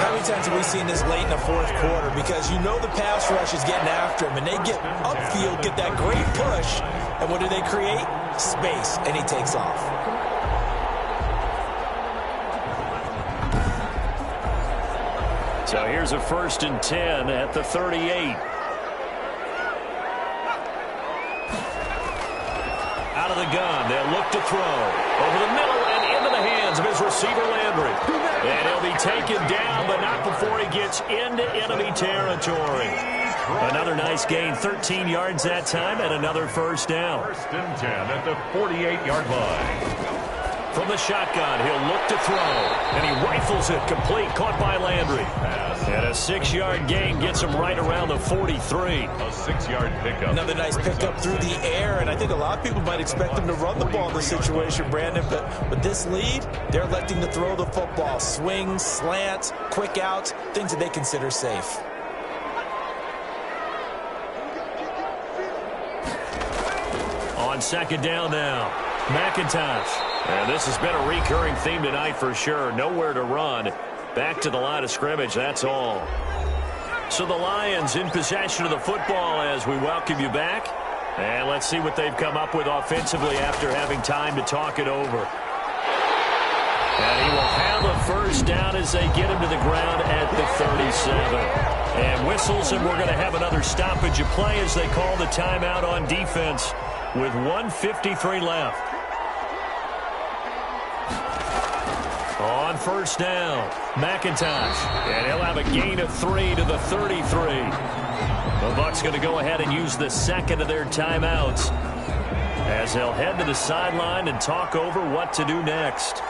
How many times have we seen this late in the 4th quarter? Because you know the pass rush is getting after him, and they get upfield, get that great push, and what do they create? Space, and he takes off.
So here's a 1st and 10 at the 38. Out of the gun, they'll look to throw. Over the middle and into the hands of his receiver, Landry. And he'll be taken down, but not before he gets into enemy territory. Another nice gain, 13 yards that time, and another first down.
1st and 10 at the 48-yard line.
From the shotgun, he'll look to throw. And he rifles it complete, caught by Landry. And a 6-yard gain gets him right around the 43.
A 6-yard pickup.
Another nice pickup through the air, and I think a lot of people might expect him to run the ball in this situation, Brandon, but with this lead, they're electing to throw the football. Swings, slants, quick outs, things that they consider safe.
On second down now, McIntosh. And this has been a recurring theme tonight for sure. Nowhere to run. Back to the line of scrimmage, that's all. So the Lions in possession of the football as we welcome you back. And let's see what they've come up with offensively after having time to talk it over. And he will have a first down as they get him to the ground at the 37. And whistles, and we're going to have another stoppage of play as they call the timeout on defense with 1:53 left. On first down, McIntosh. And he'll have a gain of 3 to the 33. The Bucs going to go ahead and use the second of their timeouts as they'll head to the sideline and talk over what to do next.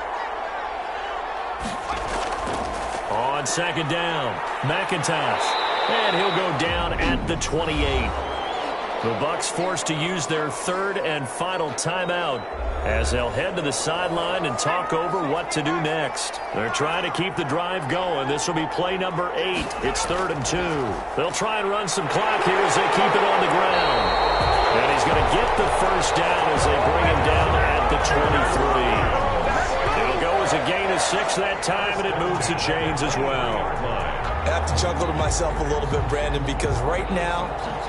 On second down, McIntosh. And he'll go down at the 28. The Bucs forced to use their third and final timeout as they'll head to the sideline and talk over what to do next. They're trying to keep the drive going. This will be play number 8. It's 3rd and 2. They'll try and run some clock here as they keep it on the ground. And he's going to get the first down as they bring him down at the 23. It'll go as a gain of 6 that time, and it moves the chains as well.
I have to chuckle to myself a little bit, Brandon, because right now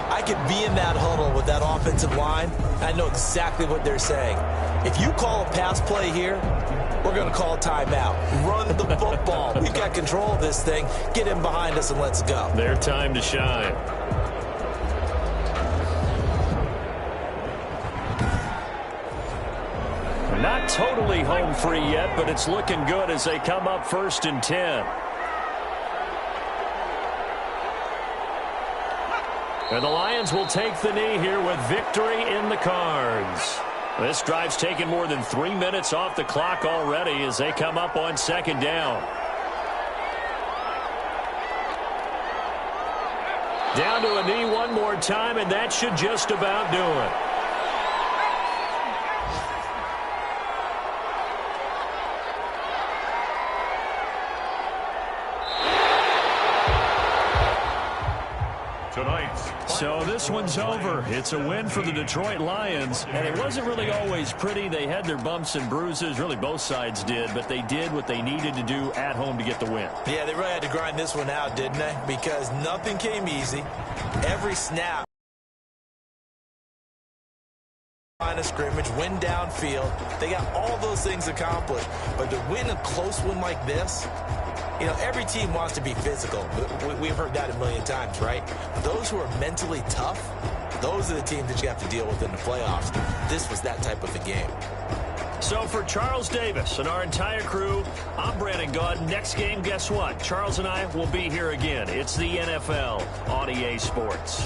I could be in that huddle with that offensive line. I know exactly what they're saying. If you call a pass play here, we're going to call a timeout. Run the football. We've got control of this thing. Get in behind us and let's go.
Their time to shine. Not totally home free yet, but it's looking good as they come up 1st and 10. And the Lions will take the knee here with victory in the cards. This drive's taken more than 3 minutes off the clock already as they come up on second down. Down to a knee one more time, and that should just about do it. So this one's over. It's a win for the Detroit Lions, and it wasn't really always pretty. They had their bumps and bruises. Really, both sides did, but they did what they needed to do at home to get the win.
Yeah, they really had to grind this one out, didn't they? Because nothing came easy. Every snap. Line of scrimmage, win downfield. They got all those things accomplished. But to win a close one like this, you know, every team wants to be physical. We've heard that a million times, right? Those who are mentally tough, those are the teams that you have to deal with in the playoffs. This was that type of a game.
So for Charles Davis and our entire crew, I'm Brandon Gaudin. Next game, guess what? Charles and I will be here again. It's the NFL on EA Sports.